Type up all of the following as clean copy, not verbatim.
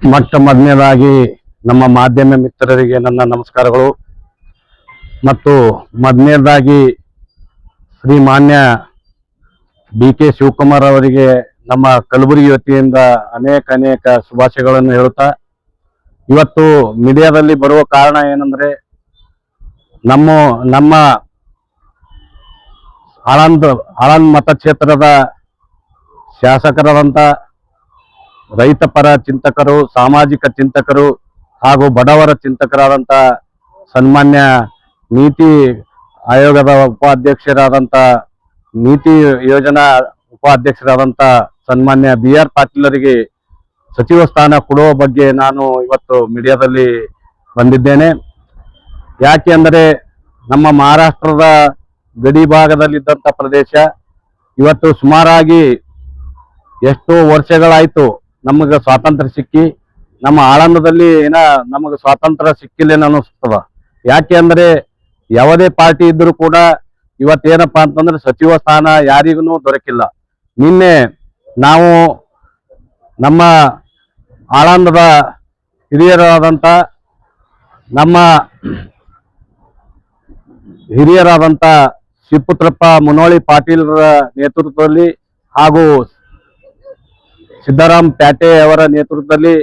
ಮೊಟ್ಟ ಮೊದಲನೇದಾಗಿ ನಮ್ಮ ಮಾಧ್ಯಮ ಮಿತ್ರರಿಗೆ ನನ್ನ ನಮಸ್ಕಾರಗಳು ಮತ್ತು ಮೊದಲನೇದಾಗಿ ಶ್ರೀಮಾನ್ಯ ಡಿ.ಕೆ. ಶಿವಕುಮಾರ್ ಅವರಿಗೆ ನಮ್ಮ ಕಲಬುರಗಿ ವತಿಯಿಂದ ಅನೇಕ ಶುಭಾಶಯಗಳನ್ನು ಹೇಳುತ್ತಾ, ಇವತ್ತು ಮೀಡಿಯಾದಲ್ಲಿ ಬರುವ ಕಾರಣ ಏನಂದ್ರೆ ನಮ್ಮ ಆಳಂದ್ ಮತಕ್ಷೇತ್ರದ ಶಾಸಕರಾದಂಥ ರೈತ ಪರ ಚಿಂತಕರು, ಸಾಮಾಜಿಕ ಚಿಂತಕರು ಹಾಗೂ ಬಡವರ ಚಿಂತಕರಾದಂಥ ಸನ್ಮಾನ್ಯ ನೀತಿ ಆಯೋಗದ ಉಪಾಧ್ಯಕ್ಷರಾದಂಥ ನೀತಿ ಯೋಜನಾ ಉಪಾಧ್ಯಕ್ಷರಾದಂಥ ಸನ್ಮಾನ್ಯ ಬಿ.ಆರ್. ಪಾಟೀಲರಿಗೆ ಸಚಿವ ಸ್ಥಾನ ಕೊಡುವ ಬಗ್ಗೆ ನಾನು ಇವತ್ತು ಮೀಡಿಯಾದಲ್ಲಿ ಬಂದಿದ್ದೇನೆ. ಯಾಕೆ ಅಂದರೆ ನಮ್ಮ ಮಹಾರಾಷ್ಟ್ರದ ಗಡಿ ಭಾಗದಲ್ಲಿದ್ದಂಥ ಪ್ರದೇಶ ಇವತ್ತು ಸುಮಾರಾಗಿ ಎಷ್ಟೋ ವರ್ಷಗಳಾಯಿತು ನಮಗೆ ಸ್ವಾತಂತ್ರ್ಯ ಸಿಕ್ಕಿ, ನಮ್ಮ ಆಳಂದದಲ್ಲಿ ನಮಗೆ ಸ್ವಾತಂತ್ರ್ಯ ಸಿಕ್ಕಿಲ್ಲೇನೋ ಅನ್ನಿಸ್ತದ. ಯಾಕೆ ಅಂದರೆ ಯಾವುದೇ ಪಾರ್ಟಿ ಇದ್ದರೂ ಕೂಡ ಇವತ್ತೇನಪ್ಪ ಅಂತಂದ್ರೆ ಸಚಿವ ಸ್ಥಾನ ಯಾರಿಗೂ ದೊರಕಿಲ್ಲ. ನಿನ್ನೆ ನಾವು ನಮ್ಮ ಆಳಂದದ ಹಿರಿಯರಾದಂಥ ಶಿವಪುತ್ರಪ್ಪ ಮುನೋಳಿ ಪಾಟೀಲರ ನೇತೃತ್ವದಲ್ಲಿ ಹಾಗೂ ಸಿದ್ದರಾಮ್ ಪ್ಯಾಟೆ ಅವರ ನೇತೃತ್ವದಲ್ಲಿ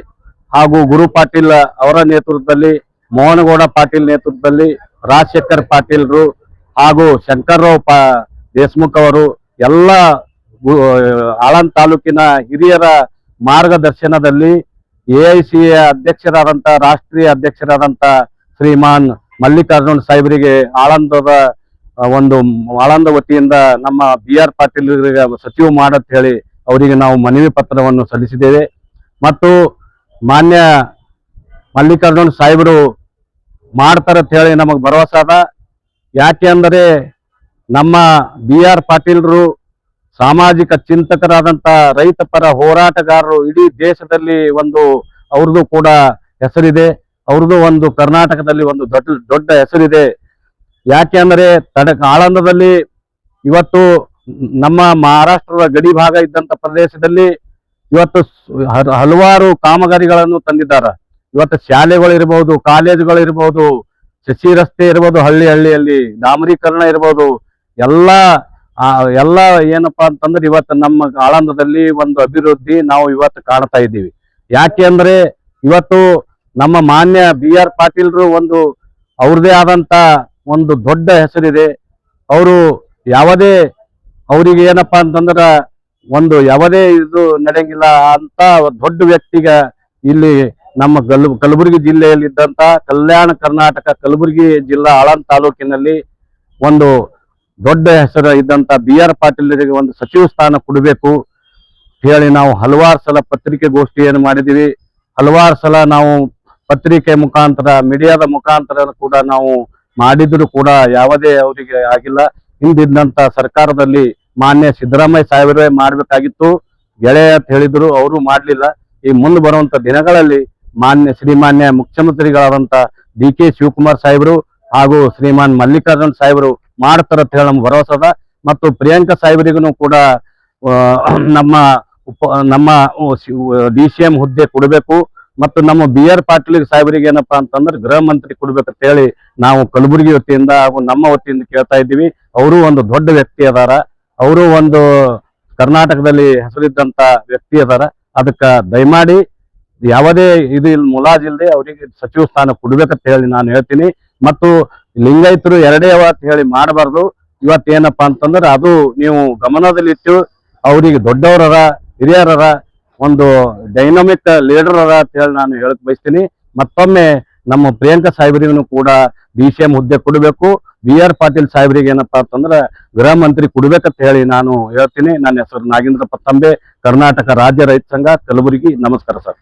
ಹಾಗೂ ಗುರು ಪಾಟೀಲ್ ಅವರ ನೇತೃತ್ವದಲ್ಲಿ, ಮೋಹನಗೌಡ ಪಾಟೀಲ್ ನೇತೃತ್ವದಲ್ಲಿ, ರಾಜಶೇಖರ್ ಪಾಟೀಲ್ರು ಹಾಗೂ ಶಂಕರ್ರಾವ್ ದೇಶಮುಖ್ ಅವರು ಎಲ್ಲ ಆಳಂದ್ ತಾಲೂಕಿನ ಹಿರಿಯರ ಮಾರ್ಗದರ್ಶನದಲ್ಲಿ ಎಐಸಿಯ ಅಧ್ಯಕ್ಷರಾದಂಥ ರಾಷ್ಟ್ರೀಯ ಅಧ್ಯಕ್ಷರಾದಂಥ ಶ್ರೀಮಾನ್ ಮಲ್ಲಿಕಾರ್ಜುನ್ ಸಾಹೇಬರಿಗೆ ಆಳಂದ ವತಿಯಿಂದ ನಮ್ಮ ಬಿ.ಆರ್. ಪಾಟೀಲ್ರಿಗೆ ಸಚಿವ ಮಾಡತ್ ಹೇಳಿ ಅವರಿಗೆ ನಾವು ಮನವಿ ಪತ್ರವನ್ನು ಸಲ್ಲಿಸಿದ್ದೇವೆ. ಮತ್ತು ಮಾನ್ಯ ಮಲ್ಲಿಕಾರ್ಜುನ್ ಸಾಹೇಬರು ಮಾಡ್ತಾರಂತ ಹೇಳಿ ನಮಗೆ ಭರವಸೆ ಅದ. ಯಾಕೆ ಅಂದರೆ ನಮ್ಮ ಬಿ.ಆರ್. ಪಾಟೀಲ್ರು ಸಾಮಾಜಿಕ ಚಿಂತಕರಾದಂಥ ರೈತ ಪರ ಹೋರಾಟಗಾರರು, ಇಡೀ ದೇಶದಲ್ಲಿ ಅವ್ರದ್ದು ಕೂಡ ಹೆಸರಿದೆ. ಅವ್ರದ್ದು ಒಂದು ಕರ್ನಾಟಕದಲ್ಲಿ ಒಂದು ದೊಡ್ಡ ಹೆಸರಿದೆ. ಯಾಕೆ ಅಂದರೆ ಆಳಂದದಲ್ಲಿ ಇವತ್ತು ನಮ್ಮ ಮಹಾರಾಷ್ಟ್ರದ ಗಡಿ ಭಾಗ ಇದ್ದಂಥ ಪ್ರದೇಶದಲ್ಲಿ ಇವತ್ತು ಹಲವಾರು ಕಾಮಗಾರಿಗಳನ್ನು ತಂದಿದ್ದಾರೆ. ಇವತ್ತು ಶಾಲೆಗಳಿರ್ಬೋದು, ಕಾಲೇಜುಗಳಿರ್ಬೋದು, ಶಶಿ ರಸ್ತೆ ಇರ್ಬೋದು, ಹಳ್ಳಿಯಲ್ಲಿ ಡಾಮರೀಕರಣ ಇರ್ಬೋದು, ಎಲ್ಲ ಏನಪ್ಪಾ ಅಂತಂದ್ರೆ ಇವತ್ತು ನಮ್ಮ ಆಳಂದದಲ್ಲಿ ಒಂದು ಅಭಿವೃದ್ಧಿ ನಾವು ಇವತ್ತು ಕಾಣ್ತಾ ಇದ್ದೀವಿ. ಯಾಕೆ ಅಂದ್ರೆ ಇವತ್ತು ನಮ್ಮ ಮಾನ್ಯ ಬಿ.ಆರ್. ಪಾಟೀಲ್ರು ಅವ್ರದೇ ಆದಂತ ಒಂದು ದೊಡ್ಡ ಹೆಸರಿದೆ. ಅವರು ಅವರಿಗೆ ಏನಪ್ಪಾ ಅಂತಂದ್ರ ಯಾವುದೇ ಇದು ನಡೆಯಂಗಿಲ್ಲ ಅಂತ ದೊಡ್ಡ ವ್ಯಕ್ತಿಗ ಇಲ್ಲಿ ನಮ್ಮ ಕಲಬುರಗಿ ಜಿಲ್ಲೆಯಲ್ಲಿ ಇದ್ದಂತ ಕಲ್ಯಾಣ ಕರ್ನಾಟಕ ಕಲಬುರಗಿ ಜಿಲ್ಲಾ ಆಳಂದ್ ತಾಲೂಕಿನಲ್ಲಿ ಒಂದು ದೊಡ್ಡ ಹೆಸರು ಇದ್ದಂತ ಬಿ.ಆರ್. ಪಾಟೀಲರಿಗೆ ಒಂದು ಸಚಿವ ಸ್ಥಾನ ಕೊಡಬೇಕು ಹೇಳಿ ನಾವು ಹಲವಾರು ಸಲ ಪತ್ರಿಕೆಗೋಷ್ಠಿಯನ್ನು ಮಾಡಿದ್ದೀವಿ. ಹಲವಾರು ಸಲ ನಾವು ಪತ್ರಿಕೆ ಮುಖಾಂತರ, ಮೀಡಿಯಾದ ಮುಖಾಂತರ ಕೂಡ ನಾವು ಮಾಡಿದ್ರು ಕೂಡ ಯಾವುದೇ ಅವರಿಗೆ ಆಗಿಲ್ಲ. ಹಿಂದಿದ್ದಂತ ಸರ್ಕಾರದಲ್ಲಿ ಮಾನ್ಯ ಸಿದ್ದರಾಮಯ್ಯ ಸಾಹೇಬರೇ ಮಾಡ್ಬೇಕಾಗಿತ್ತು, ಗೆಳೆಯ ಅಂತ ಹೇಳಿದ್ರು, ಅವರು ಮಾಡ್ಲಿಲ್ಲ. ಈ ಮುಂದೆ ಬರುವಂತ ದಿನಗಳಲ್ಲಿ ಶ್ರೀಮಾನ್ಯ ಮುಖ್ಯಮಂತ್ರಿಗಳಾದಂತ ಡಿ.ಕೆ. ಶಿವಕುಮಾರ್ ಸಾಹೇಬರು ಹಾಗೂ ಶ್ರೀಮಾನ್ ಮಲ್ಲಿಕಾರ್ಜುನ್ ಸಾಹೇಬರು ಮಾಡ್ತಾರಂತ ಹೇಳಿ ನಮ್ಗೆ ಭರವಸೆ ಅದ. ಮತ್ತು ಪ್ರಿಯಾಂಕಾ ಸಾಹೇಬರಿಗೂ ಕೂಡ ನಮ್ಮ ಡಿ.ಸಿ.ಎಂ ಹುದ್ದೆ ಕೊಡಬೇಕು. ಮತ್ತು ನಮ್ಮ ಬಿ.ಆರ್. ಪಾಟೀಲ್ ಸಾಹೇಬರಿಗೆ ಏನಪ್ಪಾ ಅಂತಂದ್ರೆ ಗೃಹ ಮಂತ್ರಿ ಕೊಡ್ಬೇಕಂತ ಹೇಳಿ ನಾವು ಕಲಬುರಗಿ ವತಿಯಿಂದ ಹಾಗೂ ನಮ್ಮ ವತಿಯಿಂದ ಕೇಳ್ತಾ ಇದ್ದೀವಿ. ಅವರು ಒಂದು ದೊಡ್ಡ ವ್ಯಕ್ತಿ ಅದಾರ, ಅವರು ಒಂದು ಕರ್ನಾಟಕದಲ್ಲಿ ಹೆಸರಿದ್ದಂತ ವ್ಯಕ್ತಿ ಅದಾರ. ಅದಕ್ಕೆ ದಯಮಾಡಿ ಯಾವುದೇ ಮುಲಾಜಿಲ್ಲದೆ ಅವರಿಗೆ ಸಚಿವ ಸ್ಥಾನ ಕೊಡ್ಬೇಕಂತ ಹೇಳಿ ನಾನು ಹೇಳ್ತೀನಿ. ಮತ್ತು ಲಿಂಗಾಯತರು ಎರಡೇ ಅಂತ ಹೇಳಿ ಮಾಡಬಾರ್ದು. ಇವತ್ತೇನಪ್ಪಾ ಅಂತಂದ್ರೆ ಅದು ನೀವು ಗಮನದಲ್ಲಿಟ್ಟು ಅವರಿಗೆ ದೊಡ್ಡವರರ, ಹಿರಿಯರರ, ಒಂದು ಡೈನಾಮಿಕ್ ಲೀಡರ್ ಅದ ಅಂತ ಹೇಳಿ ನಾನು ಹೇಳಕ್ ಬಯಸ್ತೀನಿ. ಮತ್ತೊಮ್ಮೆ ನಮ್ಮ ಪ್ರಿಯಾಂಕಾ ಸಾಹೇಬರಿಗೂ ಕೂಡ ಡಿ.ಸಿ.ಎಂ ಹುದ್ದೆ ಕೊಡಬೇಕು. ಬಿ.ಆರ್. ಪಾಟೀಲ್ ಸಾಹೇಬರಿಗೆ ಏನಪ್ಪಾ ಅಂತಂದ್ರೆ ಗೃಹ ಮಂತ್ರಿ ಕೊಡ್ಬೇಕಂತ ಹೇಳಿ ನಾನು ಹೇಳ್ತೀನಿ. ನನ್ನ ಹೆಸರು ನಾಗೇಂದ್ರ ಪತ್ತಂಬೆ, ಕರ್ನಾಟಕ ರಾಜ್ಯ ರೈತ ಸಂಘ, ಕಲಬುರಗಿ. ನಮಸ್ಕಾರ ಸರ್.